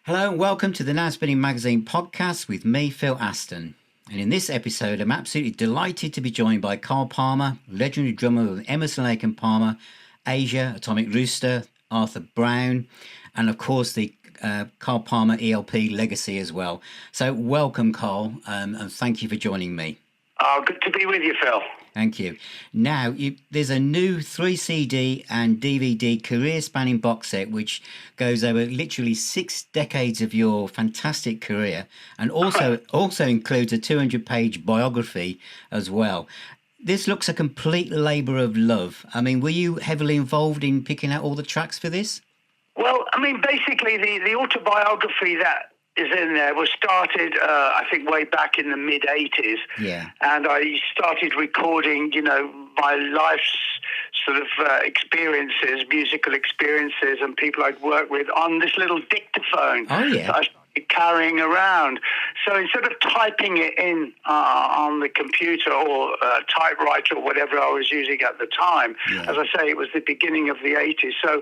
Hello and welcome to the Now Spinning Magazine podcast with me, Phil Aston. And in this episode, I'm absolutely delighted to be joined by Carl Palmer, legendary drummer of Emerson, Lake and Palmer, Asia, Atomic Rooster, Arthur Brown, and of course the Carl Palmer ELP legacy as well. So welcome, Carl, and thank you for joining me. Oh, good to be with you, Phil. Thank you. Now, there's a new 3 CD and DVD career-spanning box set which goes over literally 6 decades of your fantastic career, and also includes a 200-page biography as well. This looks a complete labour of love. I mean, were you heavily involved in picking out all the tracks for this? Well, I mean, basically, the autobiography that is in there was started, I think, way back in the mid-'80s. Yeah. And I started recording, my life's sort of experiences, musical experiences, and people I'd worked with on this little dictaphone. Oh, yeah. That I started carrying around. So instead of typing it in on the computer or typewriter or whatever I was using at the time, as I say, it was the beginning of the 80s. So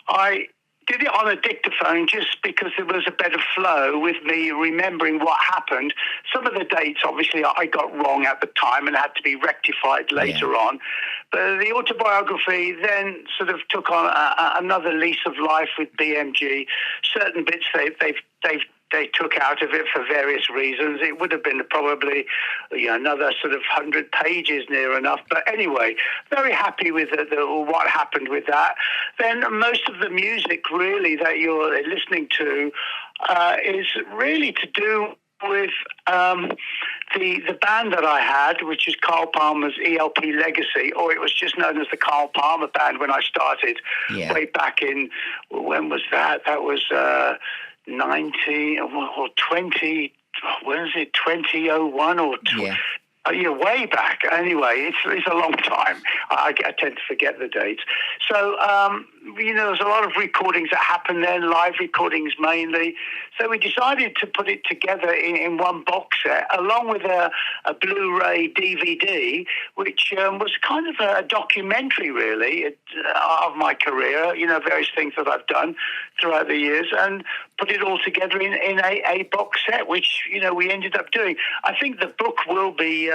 I did it on a dictaphone just because there was a better flow with me remembering what happened. Some of the dates, obviously, I got wrong at the time and had to be rectified later on. But the autobiography then sort of took on another lease of life with BMG. Certain bits they took out of it for various reasons. It would have been probably another sort of 100 pages near enough. But anyway, very happy with what happened with that. Then most of the music really that you're listening to is really to do with the band that I had, which is Carl Palmer's ELP Legacy, or it was just known as the Carl Palmer Band when I started way back in, when was that? That was 19 or 20, when is it, 2001 or way back. Anyway, it's a long time. I tend to forget the dates. So, there's a lot of recordings that happen then, live recordings mainly. So we decided to put it together in one box set, along with a Blu-ray DVD, which was kind of a documentary, really, of my career, various things that I've done throughout the years, and put it all together in a box set, which, we ended up doing. I think the book will be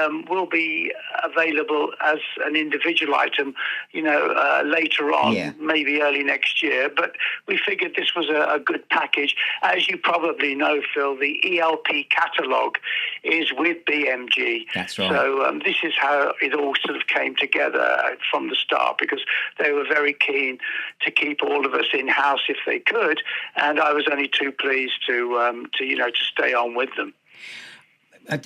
available as an individual item, later on, maybe early next year. But we figured this was a good package. As you probably know, Phil, the ELP catalogue is with BMG. That's right. So this is how it all sort of came together from the start, because they were very keen to keep all of us in-house if they could, and I was only too pleased to stay on with them. I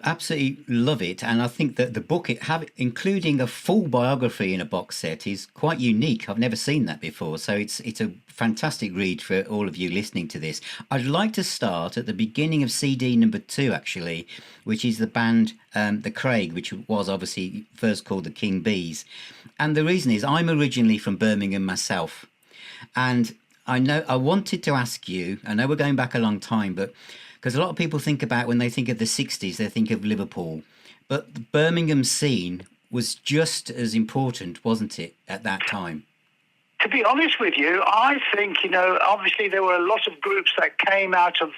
absolutely love it, and I think that the book, including a full biography in a box set, is quite unique. I've never seen that before, so it's a fantastic read for all of you listening to this. I'd like to start at the beginning of CD number 2, actually, which is the band The Craig, which was obviously first called the King Bees. And the reason is I'm originally from Birmingham myself, and I wanted to ask you, I know we're going back a long time, but because a lot of people think about, when they think of the 60s, they think of Liverpool. But the Birmingham scene was just as important, wasn't it, at that time? To be honest with you, I think, obviously there were a lot of groups that came out of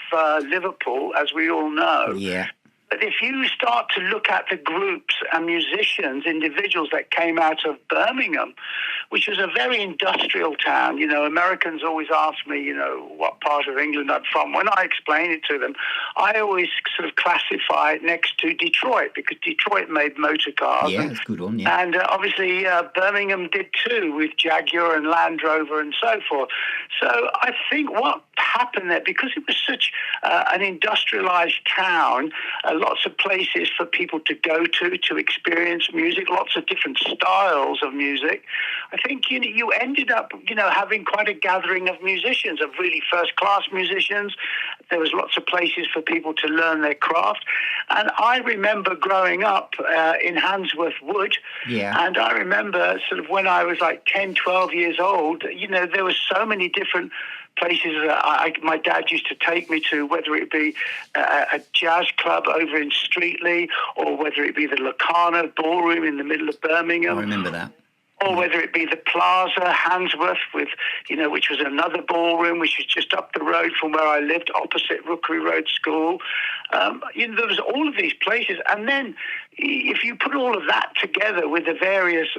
Liverpool, as we all know. Yeah. But if you start to look at the groups and musicians, individuals that came out of Birmingham, which was a very industrial town, Americans always ask me, what part of England I'm from. When I explain it to them, I always sort of classify it next to Detroit, because Detroit made motor cars. Yeah, it's a good one, yeah. And obviously Birmingham did too, with Jaguar and Land Rover and so forth. So I think what happened there, because it was such an industrialized town, lots of places for people to go to experience music, lots of different styles of music. I think you ended up, having quite a gathering of musicians, of really first-class musicians. There was lots of places for people to learn their craft. And I remember growing up in Handsworth Wood, and I remember sort of when I was like 10, 12 years old, there were so many different places that my dad used to take me to, whether it be a jazz club over in Streatley, or whether it be the Locarno Ballroom in the middle of Birmingham. I remember that. or whether it be the Plaza, Handsworth, with which was another ballroom, which was just up the road from where I lived, opposite Rookery Road School. There was all of these places, and then if you put all of that together with the various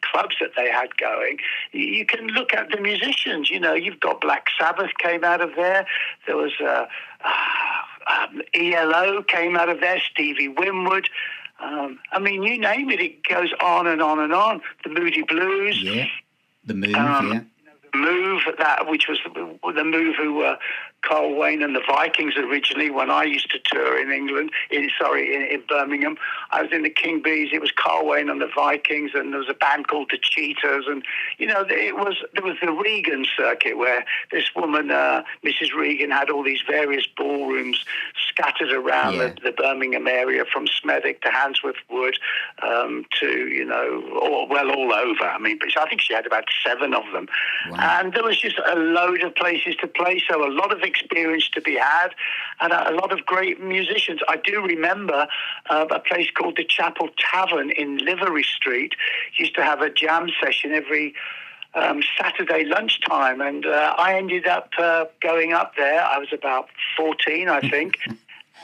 clubs that they had going, you can look at the musicians. You've got Black Sabbath came out of there. There was ELO came out of there. Stevie Winwood. You name it. It goes on and on and on. The Moody Blues. Yeah, the Move, yeah. The Move, which was the Move who were Carl Wayne and the Vikings originally. When I used to tour in England, in Birmingham, I was in the King Bees. It was Carl Wayne and the Vikings, and there was a band called the Cheetahs, and there was the Regan circuit where this woman, Mrs. Regan, had all these various ballrooms scattered around the Birmingham area, from Smethwick to Handsworth Wood to all over. I think she had about 7 of them. Wow. And there was just a load of places to play, so a lot of experience to be had, and a lot of great musicians. I do remember a place called the Chapel Tavern in Livery Street used to have a jam session every Saturday lunchtime, and I ended up going up there. I was about 14, I think.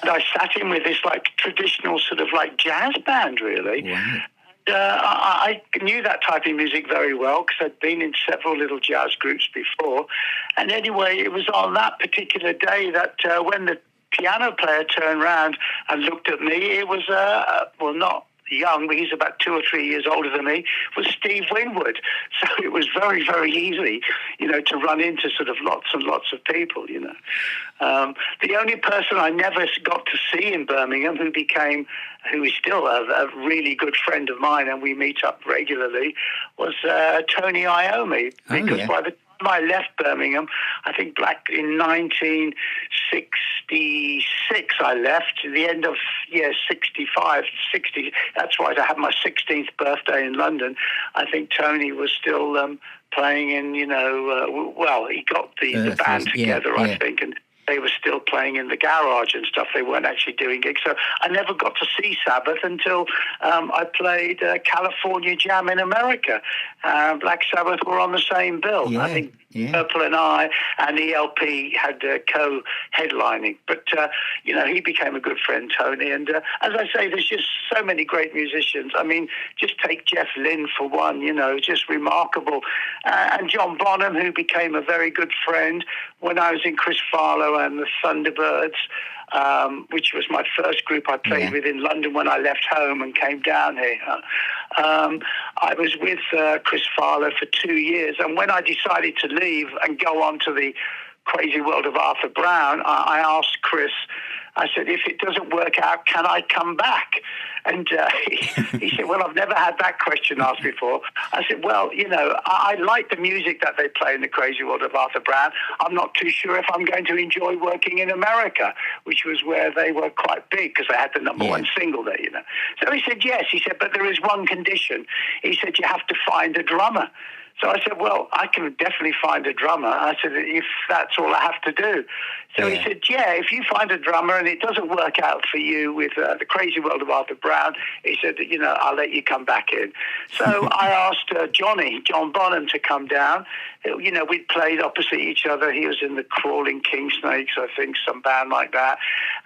And I sat in with this traditional sort of jazz band, really. Wow. I knew that type of music very well because I'd been in several little jazz groups before. And anyway, it was on that particular day that when the piano player turned around and looked at me, it was, not young, but he's about 2 or 3 years older than me, was Steve Winwood. So it was very, very easy, to run into sort of lots and lots of people, The only person I never got to see in Birmingham who is still a really good friend of mine, and we meet up regularly, was Tony Iommi. Because by the time I left Birmingham, I think in 1966 I left, the end of 65, 60. That's right, I had my 16th birthday in London. I think Tony was still playing in, he got the band together, I think, and they were still playing in the garage and stuff. They weren't actually doing gigs. So I never got to see Sabbath until I played California Jam in America. Black Sabbath were on the same bill. Yeah, I think Purple and I and ELP had co-headlining. But, he became a good friend, Tony. And as I say, there's just so many great musicians. Just take Jeff Lynne for one, just remarkable. And John Bonham, who became a very good friend when I was in Chris Farlow and the Thunderbirds, which was my first group I played with in London when I left home and came down here. I was with Chris Farlow for 2 years, and when I decided to leave and go on to the Crazy World of Arthur Brown, I asked Chris, I said, if it doesn't work out, can I come back? And he said, well, I've never had that question asked before. I said, well, I like the music that they play in the Crazy World of Arthur Brown. I'm not too sure if I'm going to enjoy working in America, which was where they were quite big because they had the number one single there, So he said, yes. He said, but there is one condition. He said, you have to find a drummer. So I said, well, I can definitely find a drummer. I said, if that's all I have to do. So he said, yeah, if you find a drummer and it doesn't work out for you with the Crazy World of Arthur Brown, he said, I'll let you come back in. So I asked John Bonham, to come down. We'd played opposite each other. He was in the Crawling King Snakes, I think, some band like that.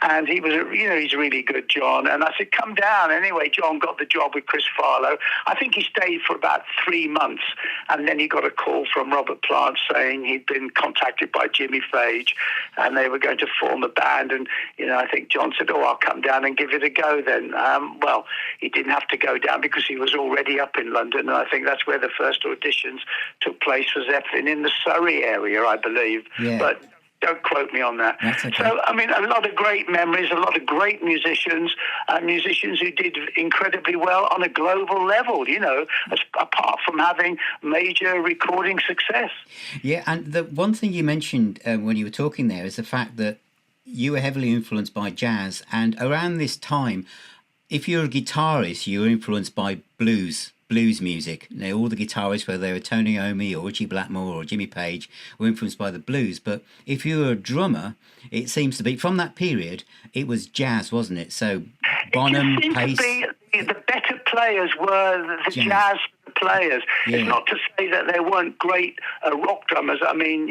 And he was, he's really good, John. And I said, come down. Anyway, John got the job with Chris Farlow. I think he stayed for about 3 months. And then he got a call from Robert Plant saying he'd been contacted by Jimmy Page and they were going to form a band. And, I think John said, I'll come down and give it a go then. Well, he didn't have to go down because he was already up in London. And I think that's where the first auditions took place for Zeppelin in the Surrey area, I believe. Yeah. But don't quote me on that. That's okay. So, a lot of great memories, a lot of great musicians who did incredibly well on a global level, apart from having major recording success. Yeah, and the one thing you mentioned when you were talking there is the fact that you were heavily influenced by jazz, and around this time, if you're a guitarist, you were influenced by blues music. All the guitarists, whether they were Tony Iommi or Richie Blackmore or Jimmy Page, were influenced by the blues. But if you were a drummer, it seems to be, from that period, it was jazz, wasn't it? So Bonham, Pace... The better players were the jazz players. It's not to say that there weren't great rock drummers. I mean,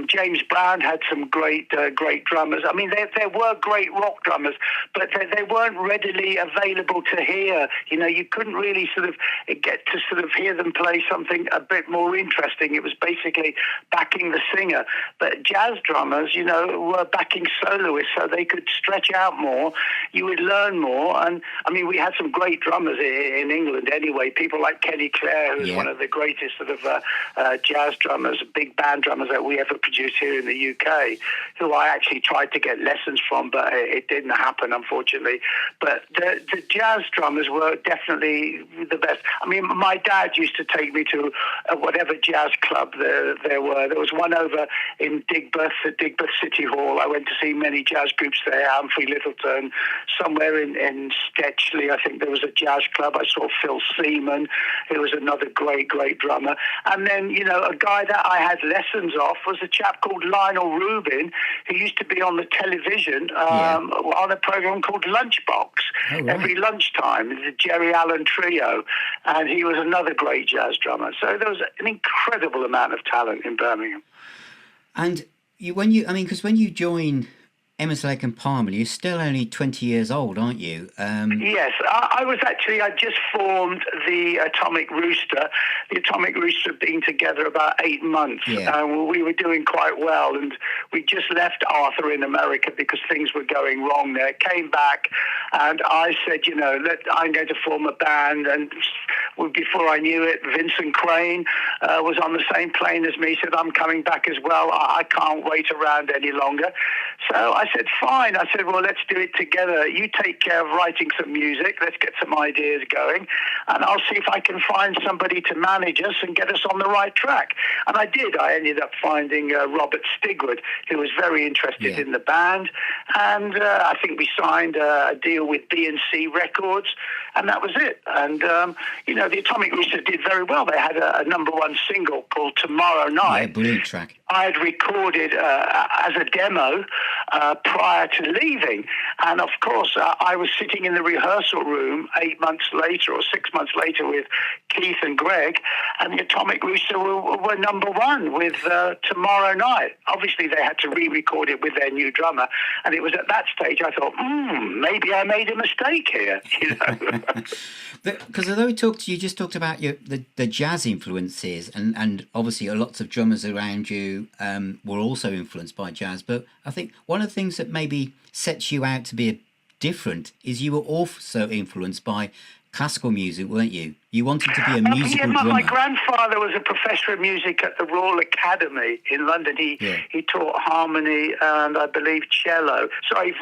James Brown had some great drummers. I mean, there were great rock drummers, but they weren't readily available to hear. You couldn't really sort of get to sort of hear them play something a bit more interesting. It was basically backing the singer. But jazz drummers, were backing soloists, so they could stretch out more. You would learn more. And, I mean, we had some great drummers in England anyway. People like Kenny Clare, who's one of the greatest sort of jazz drummers, big band drummers that we ever produced here in the UK, who I actually tried to get lessons from, but it didn't happen, unfortunately. But the jazz drummers were definitely the best. I mean, my dad used to take me to whatever jazz club there were. There was one over in Digbeth, at Digbeth City Hall. I went to see many jazz groups there, Humphrey Lyttelton. Somewhere in Stetchley, I think there was a jazz club. I saw Phil Seaman, who was another great drummer. And then, a guy that I had lessons off was a chap called Lionel Rubin, who used to be on the television on a program called Lunchbox every lunchtime, the Jerry Allen Trio. And he was another great jazz drummer. So there was an incredible amount of talent in Birmingham. And when you join Emerson, Lake and Palmer, you're still only 20 years old, aren't you? Yes, I just formed the Atomic Rooster. The Atomic Rooster had been together about 8 months. Yeah. We were doing quite well, and we just left Arthur in America because things were going wrong there. Came back, and I said, I'm going to form a band. And before I knew it, Vincent Crane was on the same plane as me, said, I'm coming back as well. I can't wait around any longer. So I said, fine. I said, well, let's do it together. You take care of writing some music. Let's get some ideas going. And I'll see if I can find somebody to manage us and get us on the right track. And I did. I ended up finding Robert Stigwood, who was very interested in the band. And I think we signed a deal with B&C Records. And that was it. And, the Atomic Rooster did very well. They had a number one single called Tomorrow Night. Yeah, brilliant track. I had recorded as a demo prior to leaving. And, of course, I was sitting in the rehearsal room 8 months later or 6 months later with Keith and Greg, and the Atomic Rooster were number one with Tomorrow Night. Obviously, they had to re-record it with their new drummer. And it was at that stage I thought, maybe I made a mistake here, Because although you just talked about the jazz influences, and obviously lots of drummers around you were also influenced by jazz, but I think one of the things that maybe sets you out to be different is you were also influenced by classical music, weren't you? You wanted to be a musical drummer. My grandfather was a professor of music at the Royal Academy in London. He taught harmony and I believe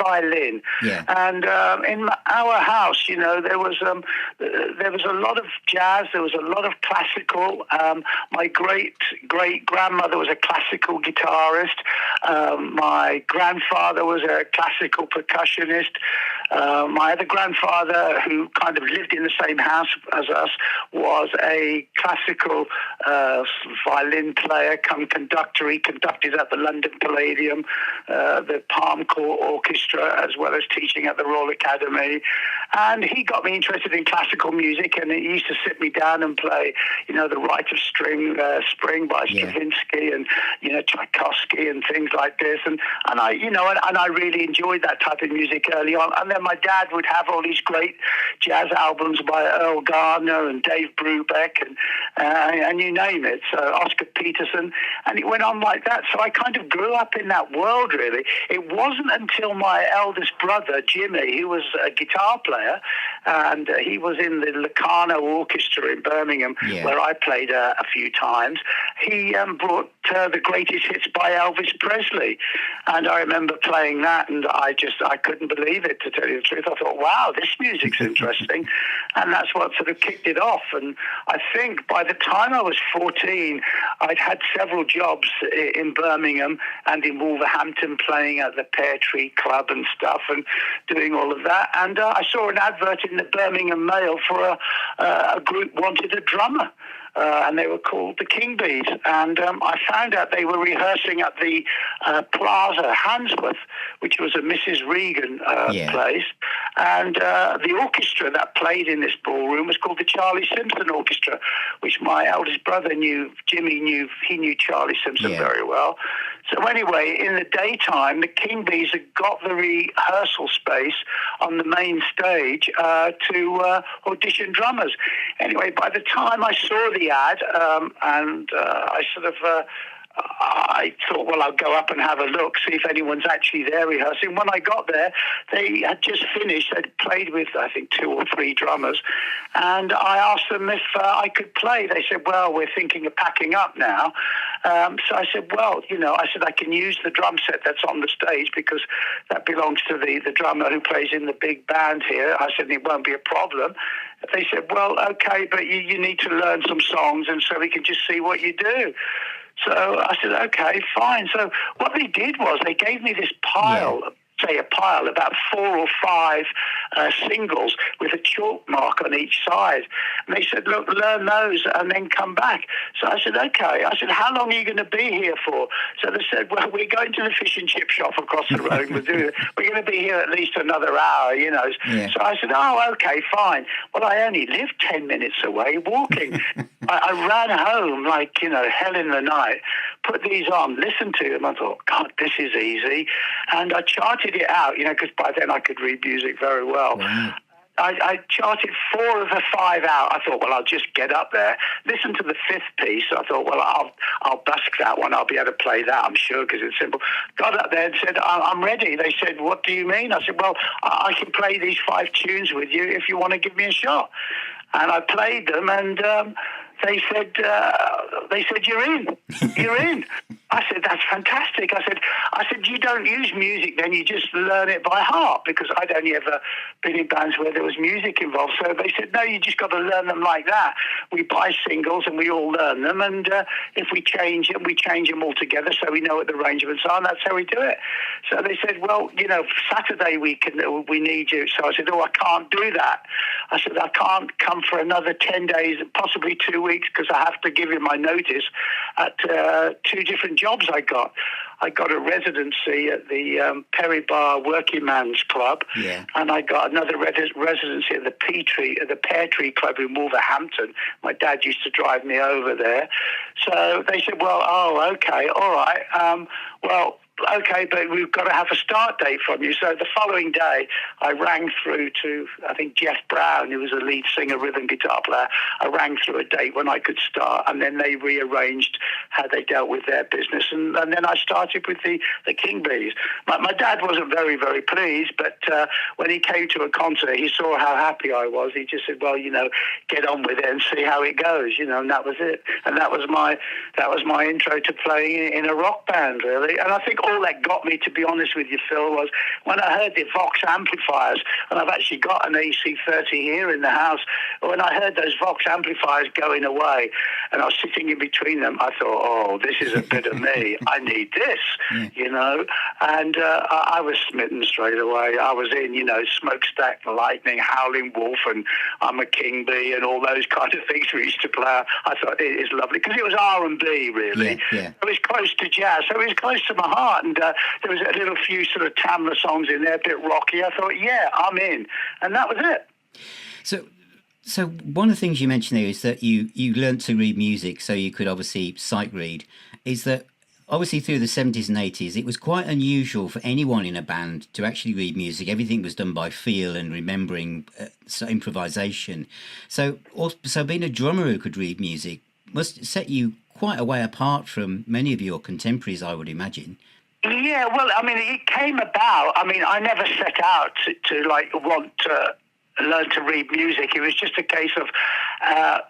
violin. Yeah. And in our house, there was a lot of jazz. There was a lot of classical. My great grandmother was a classical guitarist. My grandfather was a classical percussionist. My other grandfather, who kind of lived in the same house as us, was a classical violin player come conductor. He conducted at the London Palladium, the Palm Court Orchestra, as well as teaching at the Royal Academy. And he got me interested in classical music, and he used to sit me down and play, the Rite of Spring by Stravinsky and, Tchaikovsky and things like this. And I really enjoyed that type of music early on. And then my dad would have all these great jazz albums by Earl Gardner and Dave Brubeck and you name it, so Oscar Peterson, and it went on like that. So I kind of grew up in that world, really. It wasn't until my eldest brother, Jimmy, who was a guitar player, and he was in the Locarno Orchestra in Birmingham, where I played a few times. He brought the greatest hits by Elvis Presley, and I remember playing that, and I couldn't believe it, to tell you the truth. I thought, wow, this music's interesting, and that's what sort of kicked it off. And I think by the time I was 14, I'd had several jobs in Birmingham and in Wolverhampton, playing at the Pear Tree Club and stuff, and doing all of that. And I saw an advert in the Birmingham Mail for a group wanted a drummer. and they were called the King Bees. And I found out they were rehearsing at the Plaza Handsworth, which was a Mrs. Regan place. And the orchestra that played in this ballroom was called the Charlie Simpson Orchestra, which my eldest brother knew. Jimmy knew Charlie Simpson very well. So anyway, in the daytime, the King Bees had got the rehearsal space on the main stage to audition drummers. Anyway, by the time I saw the ad, and I sort of... I thought, well, I'll go up and have a look, see if anyone's actually there rehearsing. When I got there, they had just finished. They'd played with, I think, 2 or 3 drummers. And I asked them if I could play. They said, well, we're thinking of packing up now. So I said, well, I can use the drum set that's on the stage because that belongs to the drummer who plays in the big band here. I said, it won't be a problem. They said, well, okay, but you need to learn some songs, and so we can just see what you do. So I said, okay, fine. So what they did was they gave me this pile, about 4 or 5 singles with a chalk mark on each side. And they said, look, learn those and then come back. So I said, okay. I said, how long are you going to be here for? So they said, well, we're going to the fish and chip shop across the road. We're going to be here at least another hour, Yeah. So I said, oh, okay, fine. Well, I only live 10 minutes away walking. I ran home like, hell in the night, put these on, listened to them. I thought, God, this is easy. And I charted it out, because by then I could read music very well. Wow. I charted 4 of the 5 out. I thought, well, I'll just get up there, listen to the 5th piece. I thought, well, I'll busk that one. I'll be able to play that, I'm sure, because it's simple. Got up there and said, I'm ready. They said, what do you mean? I said, well, I can play these 5 tunes with you if you want to give me a shot. And I played them, and they said, you're in. You're in. I said, that's fantastic. I said, you don't use music then, you just learn it by heart, because I'd only ever been in bands where there was music involved. So they said, no, you just got to learn them like that. We buy singles and we all learn them, and if we change them, we change them all together so we know what the arrangements are, and that's how we do it. So they said, well, Saturday we need you. So I said, oh, I can't do that. I said, I can't come for another 10 days, possibly 2 weeks, because I have to give you my notice at 2 different jobs I got. I got a residency at the Perry Bar Working Man's Club, and I got another residency at the Pear Tree Club in Wolverhampton. My dad used to drive me over there. So they said, well, oh, okay, all right. Okay, but we've got to have a start date from you. So the following day, I rang through to, I think, Jeff Brown, who was a lead singer, rhythm guitar player. I rang through a date when I could start, and then they rearranged how they dealt with their business. And then I started with the King Bees. My dad wasn't very, very pleased, but when he came to a concert, he saw how happy I was. He just said, well, get on with it and see how it goes, and that was it. And that was my intro to playing in a rock band, really. And I think all that got me, to be honest with you, Phil, was when I heard the Vox amplifiers, and I've actually got an AC30 here in the house. When I heard those Vox amplifiers going away, and I was sitting in between them, I thought, oh, this is a bit of me. I need this, And I was smitten straight away. I was in, Smokestack Lightning, Howling Wolf, and I'm a King Bee, and all those kind of things we used to play. I thought it is lovely because it was R&B, really. It was close to jazz, so it was close to my heart. And there was a little few sort of Tamla songs in there, a bit rocky. I thought, yeah, I'm in. And that was it. So one of the things you mentioned there is that you learnt to read music, so you could obviously sight read. Is that obviously through the 70s and 80s, it was quite unusual for anyone in a band to actually read music. Everything was done by feel and remembering improvisation. So being a drummer who could read music must set you quite a way apart from many of your contemporaries, I would imagine. Yeah, well, it came about. I never set out to want to learn to read music. It was just a case of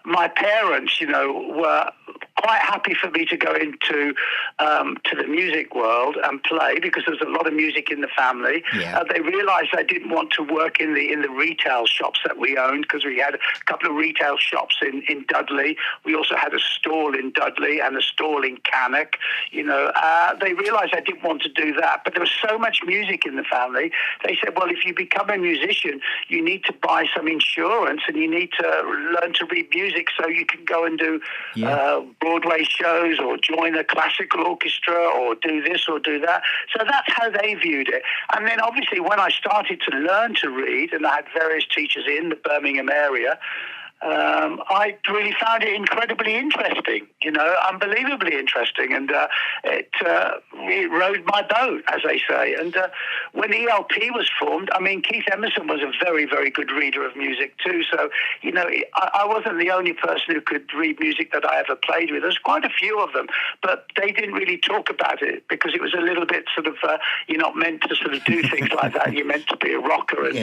my parents, were quite happy for me to go into to the music world and play, because there's a lot of music in the family. Yeah. They realised I didn't want to work in the retail shops that we owned, because we had a couple of retail shops in Dudley. We also had a stall in Dudley and a stall in Cannock. They realised I didn't want to do that, but there was so much music in the family. They said, well, if you become a musician, you need to buy some insurance and you need to learn to read music so you can go and do Broadway shows or join a classical orchestra or do this or do that. So that's how they viewed it. And then obviously when I started to learn to read, and I had various teachers in the Birmingham area, I really found it incredibly interesting, unbelievably interesting. And it rode my boat, as they say. And when ELP was formed, Keith Emerson was a very, very good reader of music too. So, I wasn't the only person who could read music that I ever played with. There's quite a few of them, but they didn't really talk about it because it was a little bit sort of, you're not meant to sort of do things like that. You're meant to be a rocker and,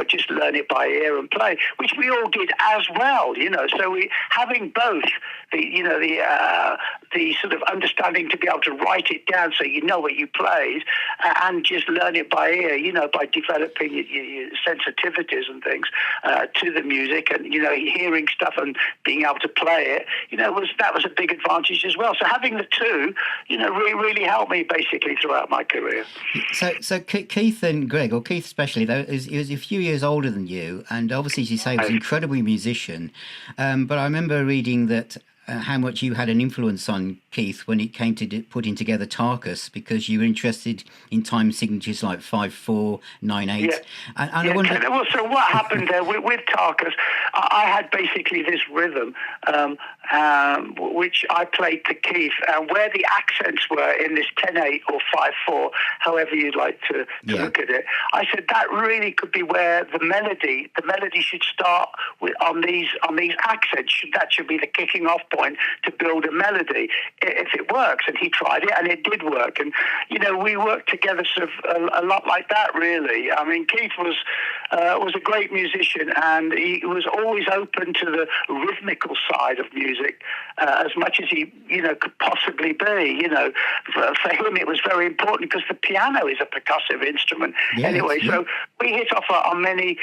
just learn it by ear and play, which we all did as well. So we having both the sort of understanding to be able to write it down so you know what you played, and just learn it by ear, by developing your sensitivities and things to the music, and hearing stuff and being able to play it, that was a big advantage as well. So having the two, really helped me basically throughout my career. So Keith and Greg, or Keith especially, though, he was a few years older than you, and obviously, as you say, he was an incredible musician. But I remember reading that how much you had an influence on Keith when it came to putting together Tarkus, because you were interested in time signatures like 5/4, 9/8. Yeah. And I wonder... Well, so what happened there with Tarkus, I had basically this rhythm, which I played to Keith, and where the accents were in this 10/8 or 5/4, however you'd like to look at it, I said that really could be where the melody should start on these accents. That should be the kicking off point to build a melody, if it works. And he tried it, and it did work. And we worked together sort of a lot like that, really. Keith was a great musician, and he was always open to the rhythmical side of music as much as he could possibly be. For him it was very important because the piano is a percussive instrument anyway. So we hit off on many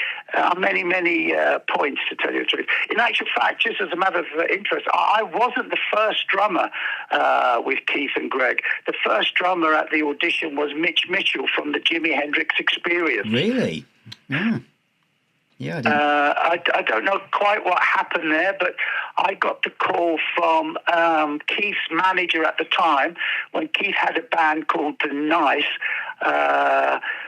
points, to tell you the truth. In actual fact, just as a matter of interest, I wasn't the first drummer with Keith and Greg. The first drummer at the audition was Mitch Mitchell from the Jimi Hendrix Experience. Really? Yeah. Yeah, I don't know quite what happened there, but I got the call from Keith's manager at the time, when Keith had a band called The Nice.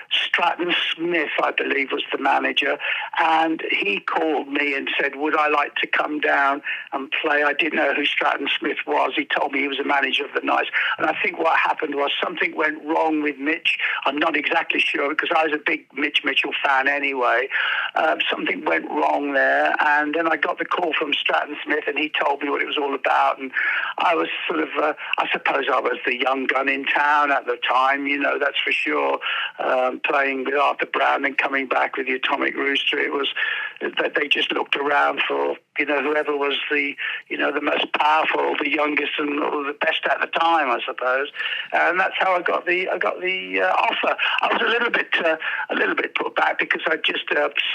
Stratton Smith, I believe, was the manager, and he called me and said, would I like to come down and play? I didn't know who Stratton Smith was. He told me he was a manager of The Nice, and I think what happened was something went wrong with Mitch. I'm not exactly sure, because I was a big Mitch Mitchell fan anyway. Something went wrong there, and then I got the call from Stratton Smith, and he told me what it was all about, and I was sort of, I suppose I was the young gun in town at the time, that's for sure. Playing with Arthur Brown and coming back with the Atomic Rooster, it was that they just looked around for whoever was the most powerful, the youngest, and the best at the time, I suppose. And that's how I got the offer. I was a little bit put back because I just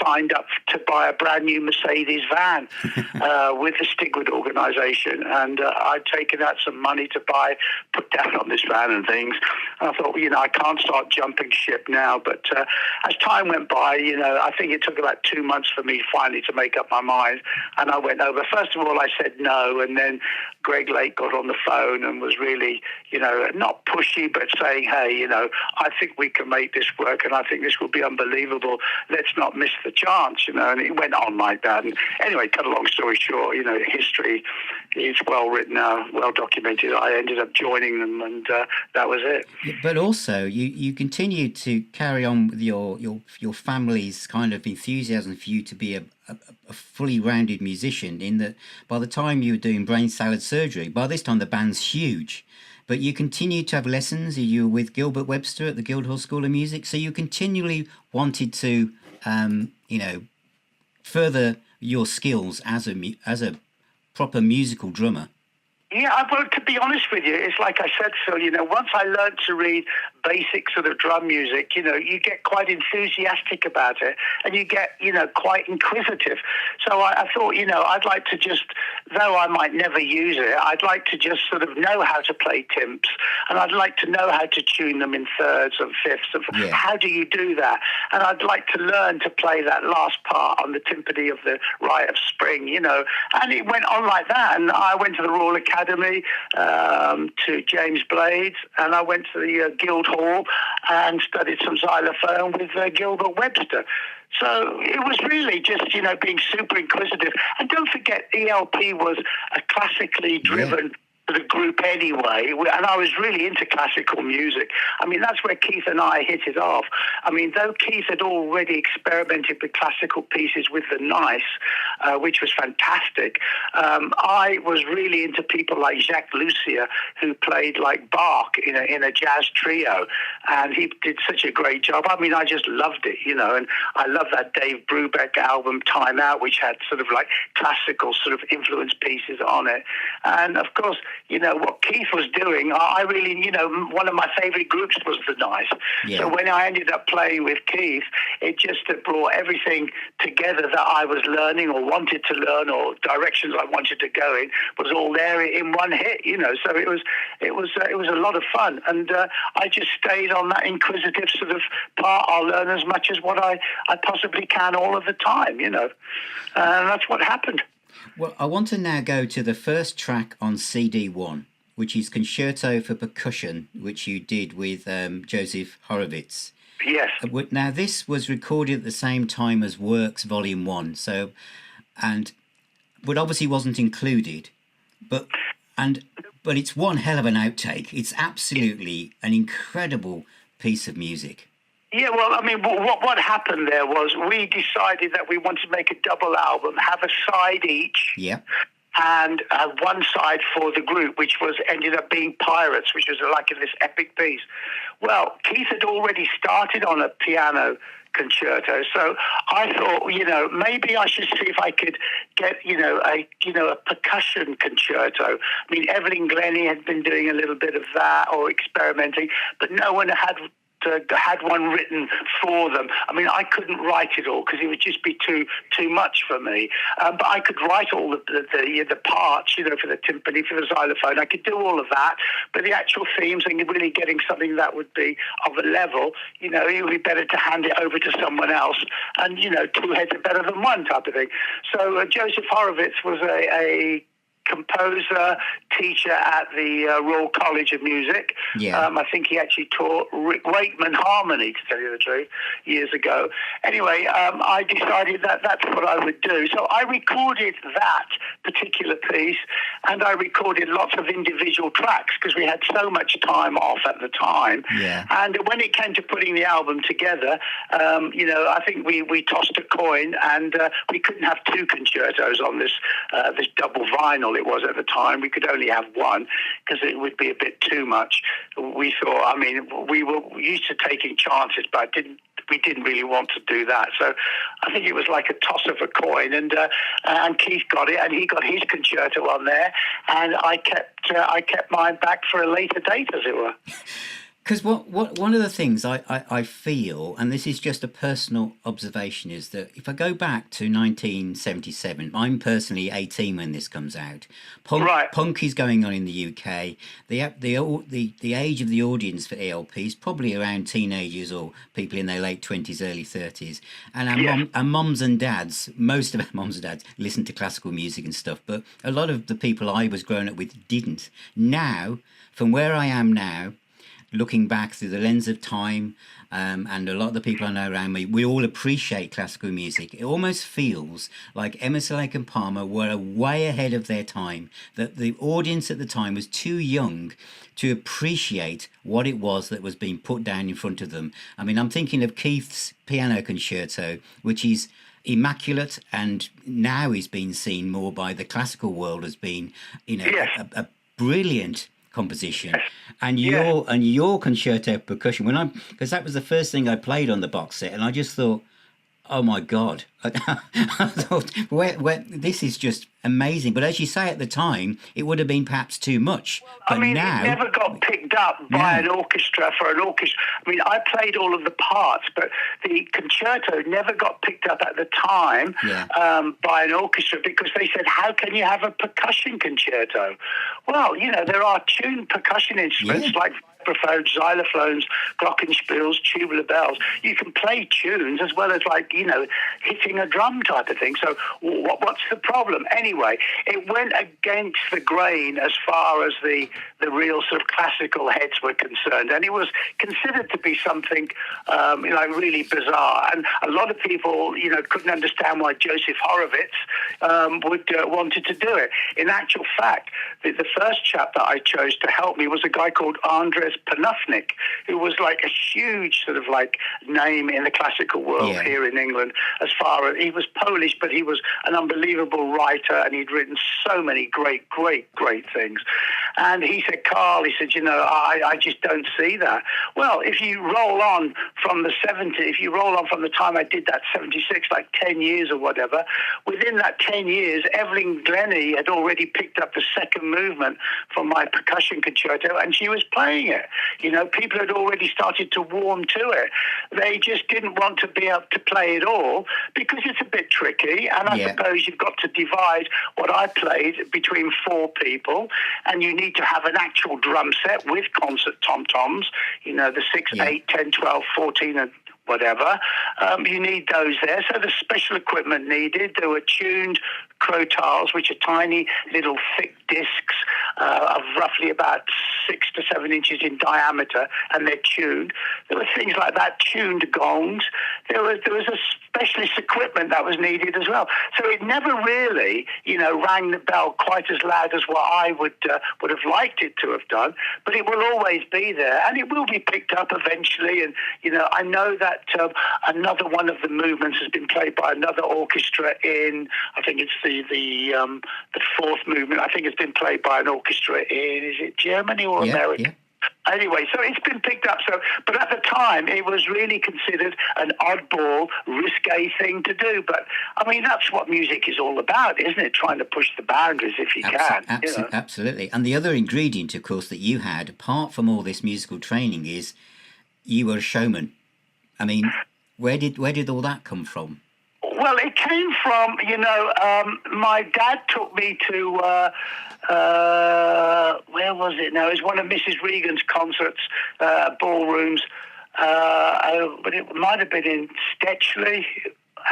signed up to buy a brand new Mercedes van with the Stigwood organisation, and I'd taken out some money to put down on this van and things. And I thought, I can't start jumping ship now. But as time went by, I think it took about 2 months for me finally to make up my mind, and I went over. First of all, I said no, and then Greg Lake got on the phone and was really, not pushy, but saying, hey, I think we can make this work, and I think this will be unbelievable. Let's not miss the chance, and it went on like that. And anyway, cut a long story short, history is well written, well documented. I ended up joining them, and that was it. But also, you continued to carry on with your family's kind of enthusiasm for you to be a fully rounded musician, in that by the time you were doing brain salad surgery, by this time the band's huge, but you continued to have lessons. You were with Gilbert Webster at the Guildhall School of Music, so you continually wanted to further your skills as a proper musical drummer. Yeah, well, to be honest with you, it's like I said, Phil, once I learned to read basic sort of drum music, you get quite enthusiastic about it and you get, quite inquisitive. So I thought, I'd like to just, though I might never use it, I'd like to just sort of know how to play timps, and I'd like to know how to tune them in thirds and fifths. How do you do that? And I'd like to learn to play that last part on the timpani of the Rite of Spring, and it went on like that. And I went to the Royal Academy, to James Blades, and I went to the Guildhall and studied some xylophone with Gilbert Webster. So it was really just, being super inquisitive. And don't forget, ELP was a classically driven the group anyway, and I was really into classical music. I mean, that's where Keith and I hit it off. I mean, though Keith had already experimented with classical pieces with the Nice, which was fantastic, I was really into people like Jacques Lussier, who played like Bach in a jazz trio, and he did such a great job. I mean, I just loved it, and I love that Dave Brubeck album, Time Out, which had sort of like classical sort of influence pieces on it. And of course, what Keith was doing, I really, one of my favorite groups was the Nice. Yeah. So when I ended up playing with Keith, it just brought everything together that I was learning or wanted to learn, or directions I wanted to go in, was all there in one hit, So it was a lot of fun. And I just stayed on that inquisitive sort of part. I'll learn as much as what I possibly can all of the time, and that's what happened. Well, I want to now go to the first track on CD1, which is Concerto for Percussion, which you did with Joseph Horowitz. Yes. Now, this was recorded at the same time as Works Volume 1, but obviously wasn't included. But it's one hell of an outtake. It's absolutely an incredible piece of music. Yeah, well, I mean, what happened there was we decided that we wanted to make a double album, have a side each, and one side for the group, which ended up being Pirates, which was like this epic piece. Well, Keith had already started on a piano concerto, so I thought, maybe I should see if I could get, a percussion concerto. I mean, Evelyn Glennie had been doing a little bit of that or experimenting, but no one had one written for them. I mean, I couldn't write it all because it would just be too much for me. But I could write all the parts, for the timpani, for the xylophone. I could do all of that. But the actual themes and really getting something that would be of a level, it would be better to hand it over to someone else. And, two heads are better than one type of thing. So Joseph Horowitz was a composer, teacher at the Royal College of Music. Yeah. I think he actually taught Rick Wakeman harmony, to tell you the truth, years ago. Anyway, I decided that that's what I would do. So I recorded that particular piece, and I recorded lots of individual tracks because we had so much time off at the time. Yeah. And when it came to putting the album together, I think we tossed a coin, and we couldn't have two concertos on this double vinyl. It was at the time. We could only have one because it would be a bit too much. We thought, I mean, we were used to taking chances, but we didn't really want to do that. So I think it was like a toss of a coin, and Keith got it, and he got his concerto on there, and I kept mine back for a later date, as it were. Because one of the things I feel, and this is just a personal observation, is that if I go back to 1977, I'm personally 18 when this comes out. Punk is going on in the UK. The age of the audience for ELP is probably around teenagers or people in their late 20s, early 30s. And our mums and dads, most of our mums and dads, listen to classical music and stuff, but a lot of the people I was growing up with didn't. Now, from where I am now, looking back through the lens of time, and a lot of the people I know around me, we all appreciate classical music. It almost feels like Emerson, Lake and Palmer were way ahead of their time, that the audience at the time was too young to appreciate what it was that was being put down in front of them. I mean, I'm thinking of Keith's piano concerto, which is immaculate, and now is being seen more by the classical world as being, a brilliant composition. And your concerto percussion, because that was the first thing I played on the box set, and I just thought, oh my God, I thought, where this is just amazing. But as you say, at the time, it would have been perhaps too much. But I mean, now, it never got picked up by an orchestra for an orchestra. I mean, I played all of the parts, but the concerto never got picked up at the time by an orchestra because they said, how can you have a percussion concerto? Well, there are tuned percussion instruments like vibraphones, xylophones, glockenspiels, tubular bells. You can play tunes as well as hitting a drum type of thing. So what's the problem? Anyway, it went against the grain as far as the real sort of classical heads were concerned, and it was considered to be something really bizarre. And a lot of people, couldn't understand why Joseph Horowitz wanted to do it. In actual fact, the first chap that I chose to help me was a guy called Andres Panufnik, who was like a huge sort of name in the classical world here in England. As far as he was Polish, but he was an unbelievable writer, and he'd written so many great things. And he said, Carl, he said, I just don't see that. Well, if you roll on from the 70s, if you roll on from the time I did that 76, 10 years or whatever, within that 10 years, Evelyn Glennie had already picked up the second movement from my percussion concerto, and she was playing it. People had already started to warm to it. They just didn't want to be able to play it all because it's a bit tricky, and I suppose you've got to divide what I played between four people, and you need to have an actual drum set with concert tom-toms, the 6, 8, 10, 12, 14 and whatever. You need those there. So the special equipment needed. There were tuned crotals, which are tiny little thick discs of roughly about 6 to 7 inches in diameter, and they're tuned. There were things like that, tuned gongs. There was a specialist equipment that was needed as well. So it never really, rang the bell quite as loud as what I would have liked it to have done, but it will always be there, and it will be picked up eventually. And, I know that another one of the movements has been played by another orchestra in, I think it's the fourth movement, I think it's been played by an orchestra in, is it Germany or America? Yeah. Anyway, so it's been picked up. But at the time, it was really considered an oddball, risque thing to do. But I mean, that's what music is all about, isn't it? Trying to push the boundaries if you can. Absolutely. And the other ingredient, of course, that you had, apart from all this musical training, is you were a showman. I mean, where did all that come from? Well, it came from, my dad took me to, where was it now? It was one of Mrs. Regan's concerts, ballrooms, but it might have been in Stetchley.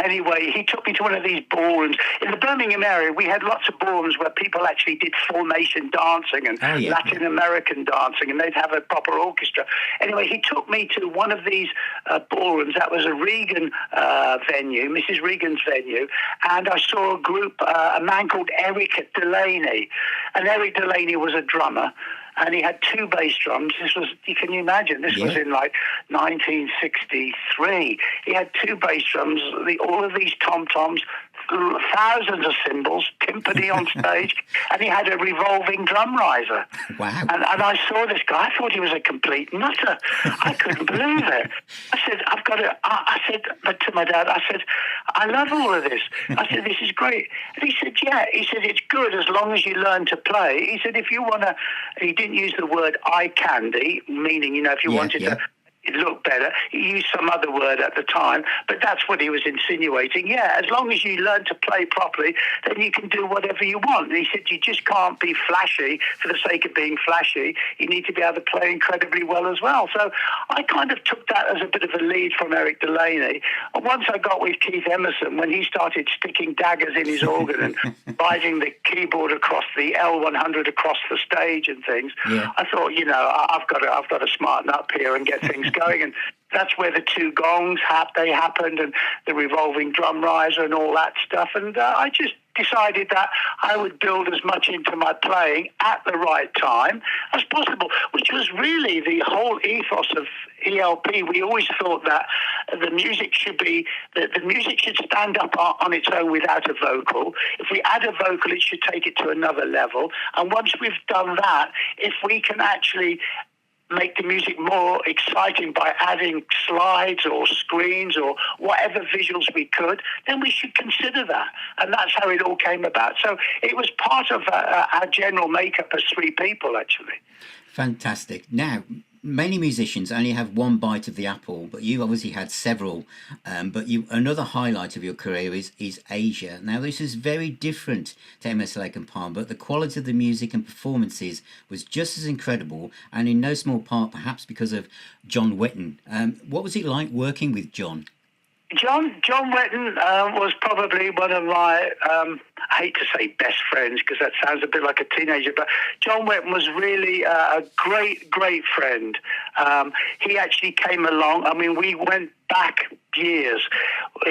Anyway, he took me to one of these ballrooms. In the Birmingham area, we had lots of ballrooms where people actually did formation dancing and Latin American dancing, and they'd have a proper orchestra. Anyway, he took me to one of these ballrooms. That was a Regan venue, Mrs. Regan's venue, and I saw a group, a man called Eric Delaney. And Eric Delaney was a drummer, and he had 2 bass drums. Can you imagine? This was in 1963. He had 2 bass drums, all of these tom-toms, thousands of cymbals, timpani on stage, and he had a revolving drum riser. Wow. And I saw this guy. I thought he was a complete nutter. I couldn't believe it. I said, I said to my dad, I love all of this. I said, this is great. And he said, yeah. He said, it's good as long as you learn to play. He said, if you want to, he didn't use the word eye candy, meaning, if you wanted to it looked better. He used some other word at the time, but that's what he was insinuating. Yeah, as long as you learn to play properly, then you can do whatever you want. And he said, you just can't be flashy for the sake of being flashy. You need to be able to play incredibly well as well. So I kind of took that as a bit of a lead from Eric Delaney. And once I got with Keith Emerson, when he started sticking daggers in his organ and riding the keyboard across the L100 across the stage and things, I thought, I've got to smarten up here and get things going. And that's where the 2 gongs happened, and the revolving drum riser and all that stuff. And I just decided that I would build as much into my playing at the right time as possible, which was really the whole ethos of ELP. We always thought that the music should stand up on its own without a vocal. If we add a vocal, it should take it to another level. And once we've done that, if we can actually make the music more exciting by adding slides or screens or whatever visuals we could, then we should consider that. And that's how it all came about. So it was part of our general makeup as three people, actually. Fantastic. Now, many musicians only have one bite of the apple, but you obviously had several. But another highlight of your career is Asia. Now, this is very different to Emerson, Lake and Palmer, but the quality of the music and performances was just as incredible, and in no small part, perhaps because of John Wetton. What was it like working with John? John Wetton was probably one of my, I hate to say best friends because that sounds a bit like a teenager, but John Wetton was really a great friend. He actually came along. I mean, we went back years.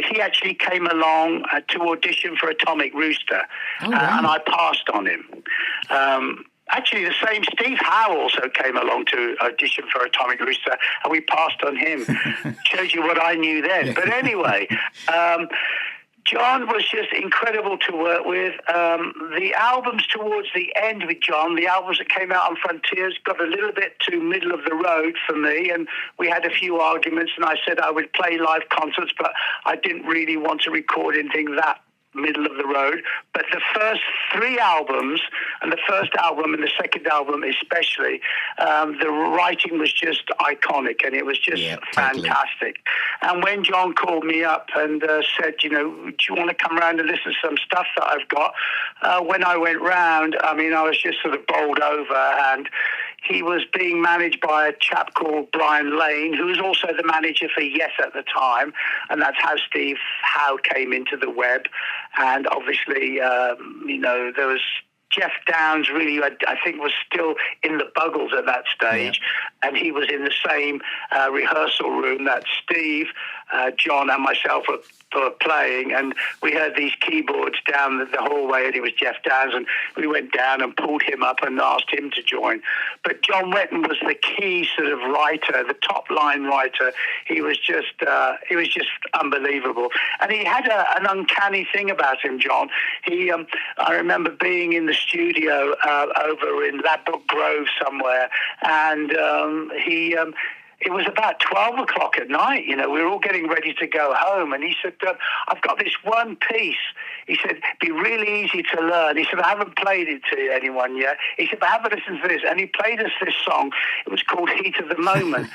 He actually came along to audition for Atomic Rooster, oh, wow. And I passed on him. Actually, the same Steve Howe also came along to audition for Atomic Rooster, and we passed on him. Shows you what I knew then. But anyway, John was just incredible to work with. The albums towards the end with John, the albums that came out on Frontiers, got a little bit too middle of the road for me, and we had a few arguments, and I said I would play live concerts, but I didn't really want to record anything that middle of the road. But the first three albums, and the first album and the second album especially, the writing was just iconic, and it was just fantastic. And when John called me up and said, do you want to come around and listen to some stuff that I've got? When I went round, I mean, I was just sort of bowled over, and he was being managed by a chap called Brian Lane, who was also the manager for Yes at the time, and that's how Steve Howe came into the web. And obviously, there was Jeff Downs, really, I think, was still in the Buggles at that stage, and he was in the same rehearsal room that Steve, John, and myself were playing, and we heard these keyboards down the hallway, and it was Jeff Downs, and we went down and pulled him up and asked him to join. But John Wetton was the key sort of writer, the top line writer. He was just unbelievable, and he had an uncanny thing about him, John. I remember being in the studio over in Ladbroke Grove somewhere, and it was about 12 o'clock at night. We were all getting ready to go home. And he said, I've got this one piece. He said, it'd be really easy to learn. He said, I haven't played it to anyone yet. He said, but have a listen to this. And he played us this song. It was called Heat of the Moment.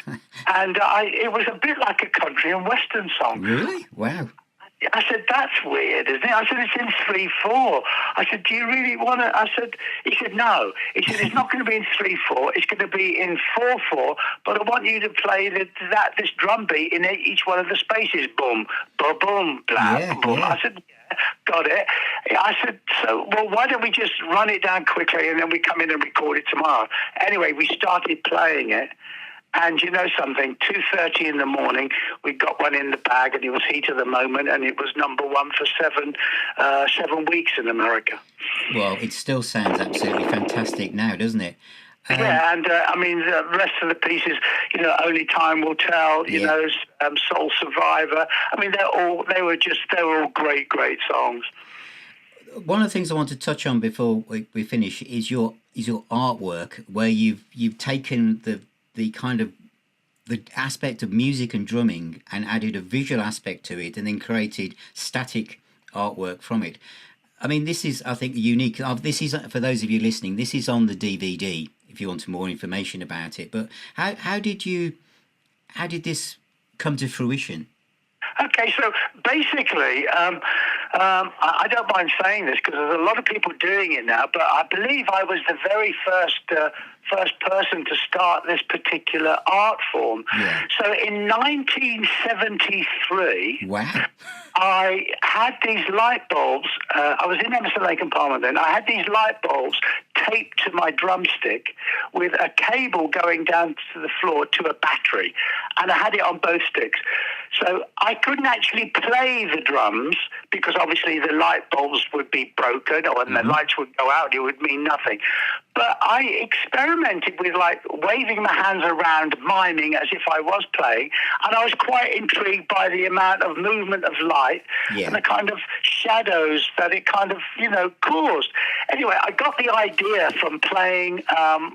And it was a bit like a country and western song. Really? Wow. I said, that's weird, isn't it? I said, it's in 3/4. I said, do you really want to? He said, no. He said, it's not going to be in 3/4. It's going to be in 4/4. But I want you to play this drum beat in each one of the spaces. Boom, boom, boom, blah, boom. I said, yeah, got it. I said, so, well, why don't we just run it down quickly and then we come in and record it tomorrow? Anyway, we started playing it. And you know something, 2:30 in the morning, we got one in the bag, and it was Heat of the Moment, and it was number one for 7 weeks in America. Well, it still sounds absolutely fantastic now, doesn't it? Yeah, and I mean, the rest of the pieces, Only Time Will Tell, Soul Survivor. I mean, they were all great songs. One of the things I want to touch on before we finish is your artwork, where you've taken the kind of the aspect of music and drumming and added a visual aspect to it, and then created static artwork from it. I mean, this is, I think, unique. This is, for those of you listening, this is on the DVD if you want some more information about it. But how did this come to fruition? Okay, so basically, I don't mind saying this because there's a lot of people doing it now, but I believe I was the very first person to start this particular art form. Yeah. So in 1973, wow. I had these light bulbs. I was in Emerson, Lake and Palmer then. I had these light bulbs taped to my drumstick with a cable going down to the floor to a battery, and I had it on both sticks. So I couldn't actually play the drums because obviously the light bulbs would be broken, or when the lights would go out, it would mean nothing. But I experimented with waving my hands around, miming as if I was playing, and I was quite intrigued by the amount of movement of light and the kind of shadows that it kind of, caused. Anyway, I got the idea from playing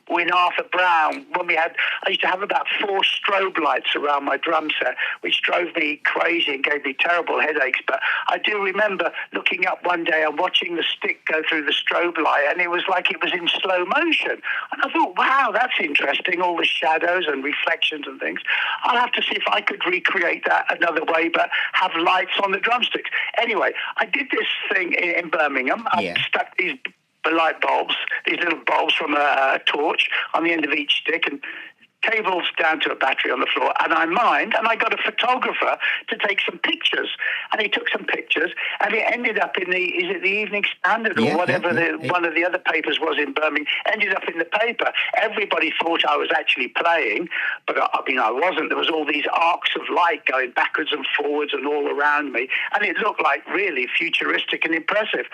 with Arthur Brown when I used to have about 4 strobe lights around my drum set, which drove me crazy and gave me terrible headaches. But I do remember looking up one day and watching the stick go through the strobe light, and it was like it was in slow motion. And I thought, wow, that's interesting, all the shadows and reflections and things. I'll have to see if I could recreate that another way, but have lights on the drumsticks. Anyway, I did this thing in Birmingham. I stuck these light bulbs, these little bulbs from a torch on the end of each stick, and cables down to a battery on the floor, and I got a photographer to take some pictures, and he took some pictures, and it ended up in the Evening Standard or whatever one of the other papers was in Birmingham, ended up in the paper. Everybody thought I was actually playing, but I wasn't. There was all these arcs of light going backwards and forwards and all around me, and it looked like really futuristic and impressive.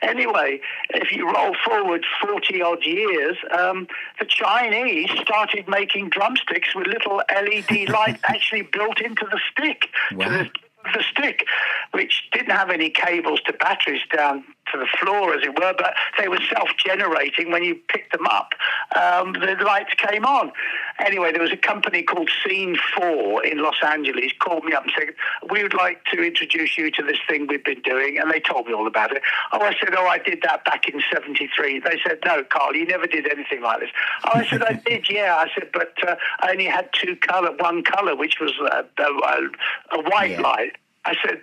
Anyway, if you roll forward 40 odd years, the Chinese started making drumsticks with little LED light actually built into the stick. Wow. The stick, which didn't have any cables to batteries down to the floor, as it were, but they were self-generating. When you picked them up, the lights came on. Anyway, there was a company called Scene 4 in Los Angeles called me up and said, we would like to introduce you to this thing we've been doing, and they told me all about it. I said, I did that back in 73. They said, no, Carl, you never did anything like this. I said, I did, yeah. I said, but I only had one colour, which was a white light. I said,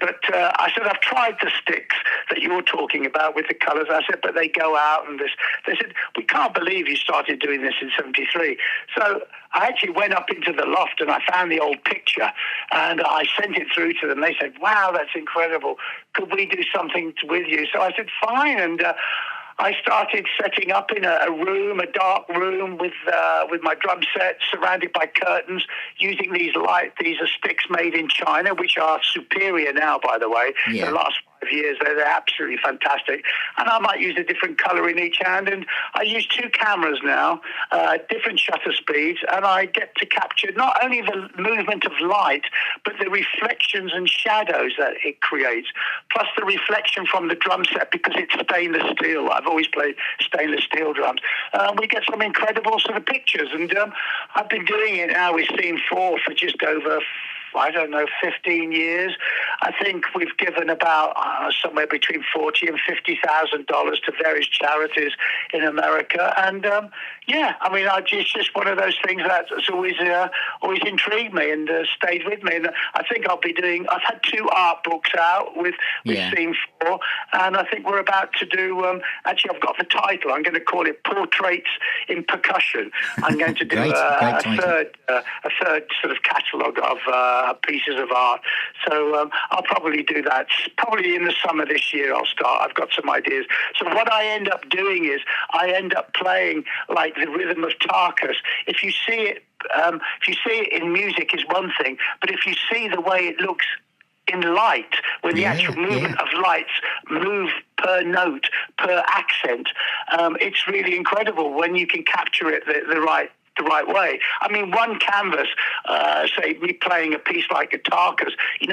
I've tried the sticks that you're talking about with the colours. I said, but they go out and this. They said, we can't believe you started doing this in 73. So I actually went up into the loft and I found the old picture and I sent it through to them. They said, wow, that's incredible. Could we do something with you? So I said, fine. And I started setting up in a room, a dark room with my drum set, surrounded by curtains, using these are sticks made in China, which are superior now, by the way. Yeah. The last 5 years, they're absolutely fantastic. And I might use a different colour in each hand. And I use 2 cameras now, different shutter speeds, and I get to capture not only the movement of light, but the reflections and shadows that it creates, plus the reflection from the drum set because it's stainless steel. I've always played stainless steel drums. We get some incredible sort of pictures, and I've been doing it now with Scene 4 for just over 15 years. I think we've given about somewhere between $40,000 and $50,000 to various charities in America. And it's just one of those things that's always intrigued me and stayed with me. And I think I've had 2 art books out with Scene 4, and I think we're about to do, actually I've got the title, I'm going to call it Portraits in Percussion. I'm going to do a third sort of catalogue of pieces of art. So I'll probably do that. Probably in the summer this year I'll start. I've got some ideas. So what I end up doing is I end up playing like the rhythm of Tarkus. If you see it in music is one thing, but if you see the way it looks in light, when the actual movement of lights move per note, per accent, it's really incredible when you can capture it the right way. I mean, one canvas, say me playing a piece like Tarkus,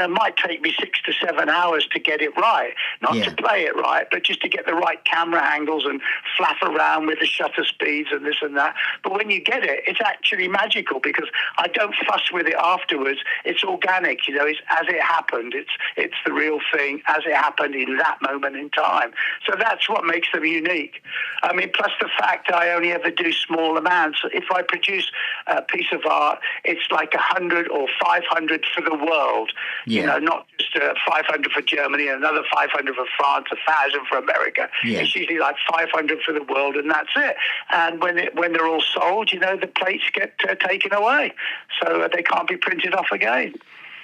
might take me 6 to 7 hours to get it right. Not to play it right, but just to get the right camera angles and flap around with the shutter speeds and this and that. But when you get it, it's actually magical because I don't fuss with it afterwards. It's organic, it's as it happened. It's the real thing as it happened in that moment in time. So that's what makes them unique. I mean, plus the fact I only ever do small amounts. If I produce a piece of art, it's like 100 or 500 for the world. Not just 500 for Germany, another 500 for France, 1,000 for America. It's usually like 500 for the world, and that's it. And when they're all sold, the plates get taken away, so they can't be printed off again.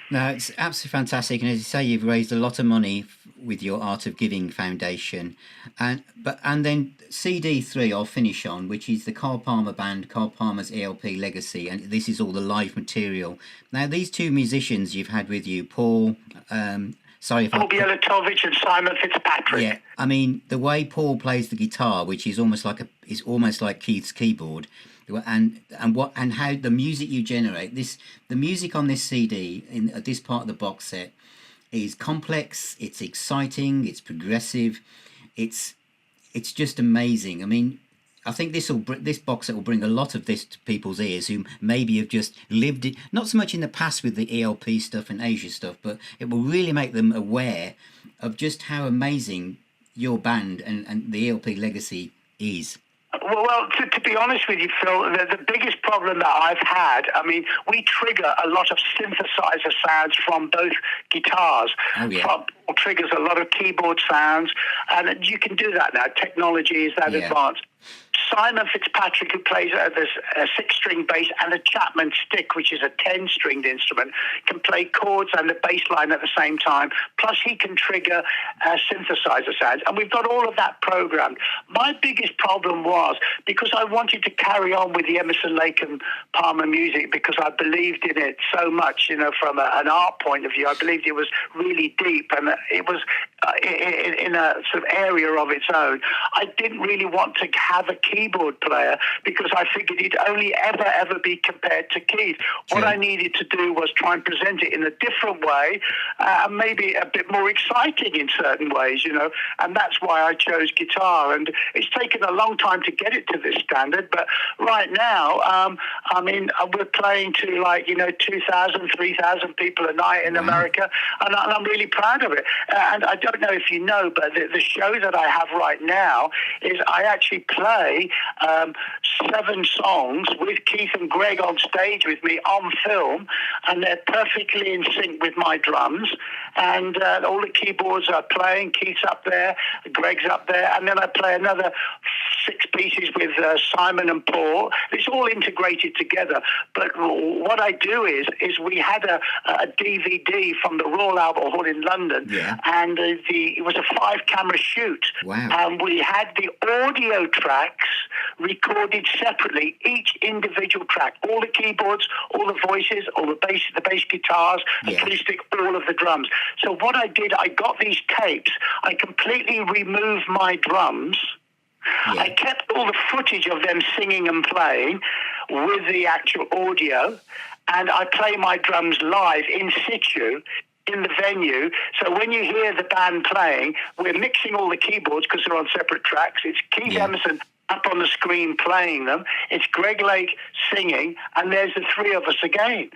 No, it's absolutely fantastic, and as you say, you've raised a lot of money with your Art of Giving Foundation, and then CD3 I'll finish on, which is the Carl Palmer Band, Carl Palmer's ELP Legacy, and this is all the live material. Now, these 2 musicians you've had with you, Paul Bielatovich and Simon Fitzpatrick. Yeah, I mean the way Paul plays the guitar, which is almost like Keith's keyboard. And how the music you generate, the music on this CD in this part of the box set is complex, it's exciting, it's progressive, it's it's just amazing. I mean, I think this box set will bring a lot of this to people's ears who maybe have just lived it, not so much in the past with the ELP stuff and Asia stuff, but it will really make them aware of just how amazing your band and the ELP legacy is. Well, to be honest with you, Phil, the biggest problem that I've had, I mean, we trigger a lot of synthesizer sounds from both guitars. Oh, yeah. Triggers a lot of keyboard sounds, and you can do that now. Technology is that advanced. Simon Fitzpatrick, who plays a 6-string bass and a Chapman stick, which is a 10-stringed instrument, can play chords and the bass line at the same time. Plus, he can trigger synthesizer sounds. And we've got all of that programmed. My biggest problem was, because I wanted to carry on with the Emerson, Lake and Palmer music, because I believed in it so much, you know, from an art point of view. I believed it was really deep, and it was in a sort of area of its own. I didn't really want to have a keyboard player because I figured he'd only ever be compared to Keith. Sure. What I needed to do was try and present it in a different way, maybe a bit more exciting in certain ways, you know, and that's why I chose guitar. And it's taken a long time to get it to this standard, but right now, I mean, we're playing to 2,000, 3,000 people a night in America, and I'm really proud of it. And I don't know if you know, but the show that I have right now is I actually play 7 songs with Keith and Greg on stage with me on film, and they're perfectly in sync with my drums, and all the keyboards are playing. Keith's up there, Greg's up there, and then I play another 6 pieces with Simon and Paul. It's all integrated together. But what I do is we had a DVD from the Royal Albert Hall in London, and it was a 5-camera shoot. Wow. And we had the audio tracks recorded separately, each individual track, all the keyboards, all the voices, all the bass guitars, acoustic, all of the drums. So what I did, I got these tapes, I completely removed my drums. I kept all the footage of them singing and playing with the actual audio, and I play my drums live in situ in the venue. So when you hear the band playing, we're mixing all the keyboards because they're on separate tracks. It's Keith Emerson up on the screen playing them. It's Greg Lake singing, and there's the 3 of us again.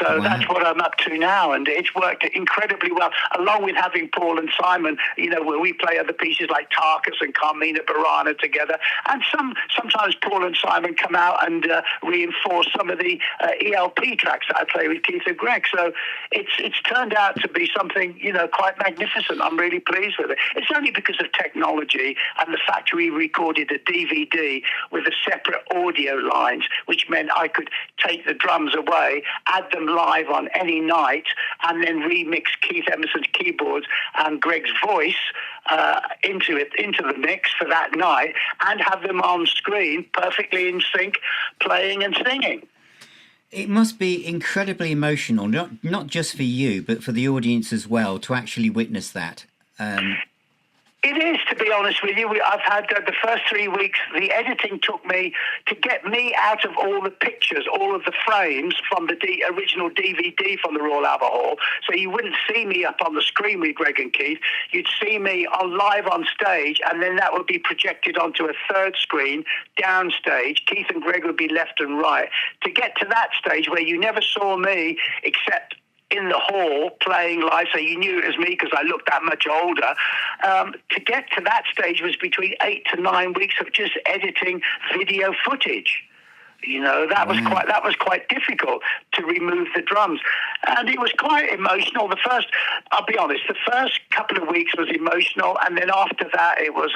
So that's what I'm up to now, and it's worked incredibly well, along with having Paul and Simon, you know, where we play other pieces like Tarkus and Carmina Burana together, and sometimes Paul and Simon come out and reinforce some of the ELP tracks that I play with Keith and Greg. So it's turned out to be something, you know, quite magnificent. I'm really pleased with it. It's only because of technology and the fact we recorded a DVD with the separate audio lines, which meant I could take the drums away, add them live on any night, and then remix Keith Emerson's keyboards and Greg's voice into the mix for that night, and have them on screen perfectly in sync, playing and singing. It must be incredibly emotional, not just for you, but for the audience as well, to actually witness that. It is, to be honest with you. I've had the first 3 weeks, the editing took me to get me out of all the pictures, all of the frames from the original DVD from the Royal Albert Hall. So you wouldn't see me up on the screen with Greg and Keith. You'd see me live on stage, and then that would be projected onto a 3rd screen downstage. Keith and Greg would be left and right. To get to that stage where you never saw me except in the hall playing live, so you knew it was me because I looked that much older. To get to that stage was between 8 to 9 weeks of just editing video footage. You know, that was quite difficult to remove the drums, and it was quite emotional. I'll be honest, the first couple of weeks was emotional, and then after that, it was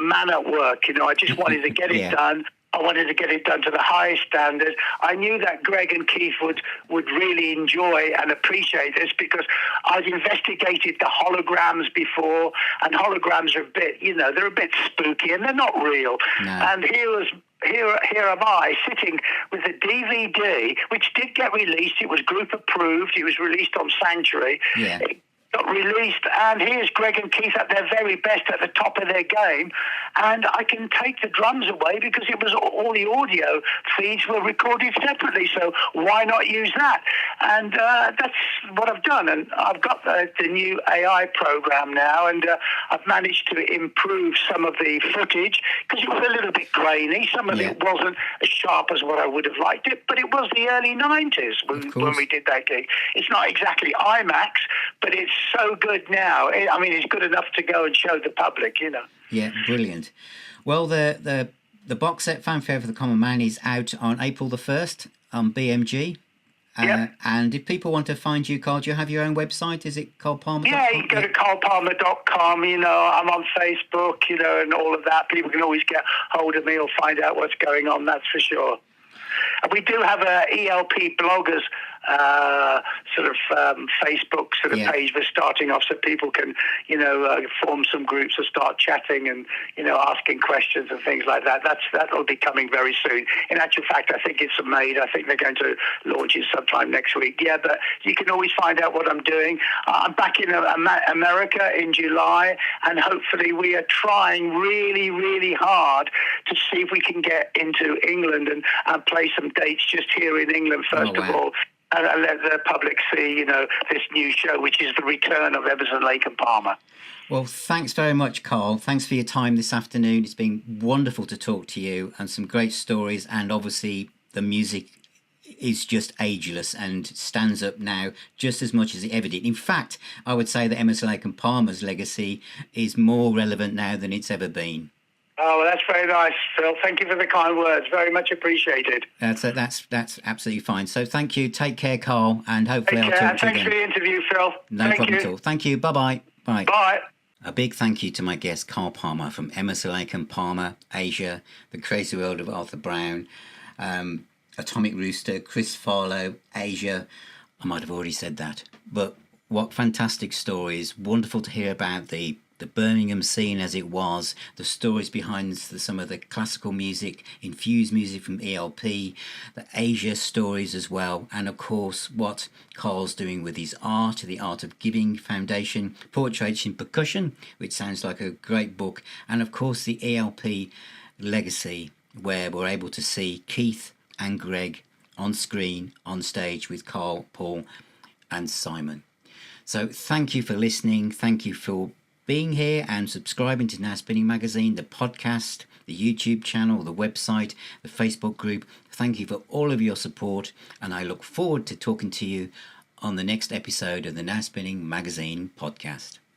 man at work. You know, I just wanted to get it done. I wanted to get it done to the highest standard. I knew that Greg and Keith would really enjoy and appreciate this, because I'd investigated the holograms before, and holograms are a bit, they're a bit spooky and they're not real. No. And here am I sitting with a DVD, which did get released. It was group approved. It was released on Sanctuary. Yeah. got released, and here's Greg and Keith at their very best, at the top of their game, and I can take the drums away because it was all the audio feeds were recorded separately, so why not use that? And that's what I've done, and I've got the new AI program now, and I've managed to improve some of the footage because it was a little bit grainy. Some of it wasn't as sharp as what I would have liked it, but it was the early 90s when we did that gig. It's not exactly IMAX, but it's so good now. I mean, it's good enough to go and show the public, you know. Yeah, brilliant. Well, the box set Fanfare for the Common Man is out on April the 1st on BMG. And if people want to find you, Carl, do you have your own website? Is it carlpalmer.com? Yeah, you can go to carlpalmer.com, you know, I'm on Facebook, you know, and all of that. People can always get hold of me or find out what's going on, that's for sure. And we do have a ELP bloggers Facebook page we're starting off, so people can, you know, form some groups and start chatting and, you know, asking questions and things like that. That'll be coming very soon. In actual fact, I think it's made. I think they're going to launch it sometime next week. Yeah, but you can always find out what I'm doing. I'm back in America in July, and hopefully we are trying really, really hard to see if we can get into England and play some dates just here in England first of all. And let the public see, you know, this new show, which is the return of Emerson, Lake and Palmer. Well, thanks very much, Carl. Thanks for your time this afternoon. It's been wonderful to talk to you, and some great stories. And obviously, the music is just ageless and stands up now just as much as it ever did. In fact, I would say that Emerson, Lake and Palmer's legacy is more relevant now than it's ever been. Oh, well, that's very nice, Phil. Thank you for the kind words. Very much appreciated. That's absolutely fine. So thank you. Take care, Carl, and hopefully I'll talk to you again. Thanks for the interview, Phil. No problem at all. Thank you. Bye-bye. Bye. Bye. A big thank you to my guest, Carl Palmer, from Emerson, Lake and Palmer, Asia, The Crazy World of Arthur Brown, Atomic Rooster, Chris Farlow, Asia. I might have already said that. But what fantastic stories. Wonderful to hear about the Birmingham scene as it was, the stories behind some of the classical music, infused music from ELP, the Asia stories as well, and of course what Carl's doing with his art, the Art of Giving Foundation, Portraits in Percussion, which sounds like a great book, and of course the ELP legacy, where we're able to see Keith and Greg on screen, on stage with Carl, Paul and Simon. So thank you for listening, thank you for being here and subscribing to Now Spinning Magazine, the podcast, the YouTube channel, the website, the Facebook group. Thank you for all of your support, and I look forward to talking to you on the next episode of the Now Spinning Magazine podcast.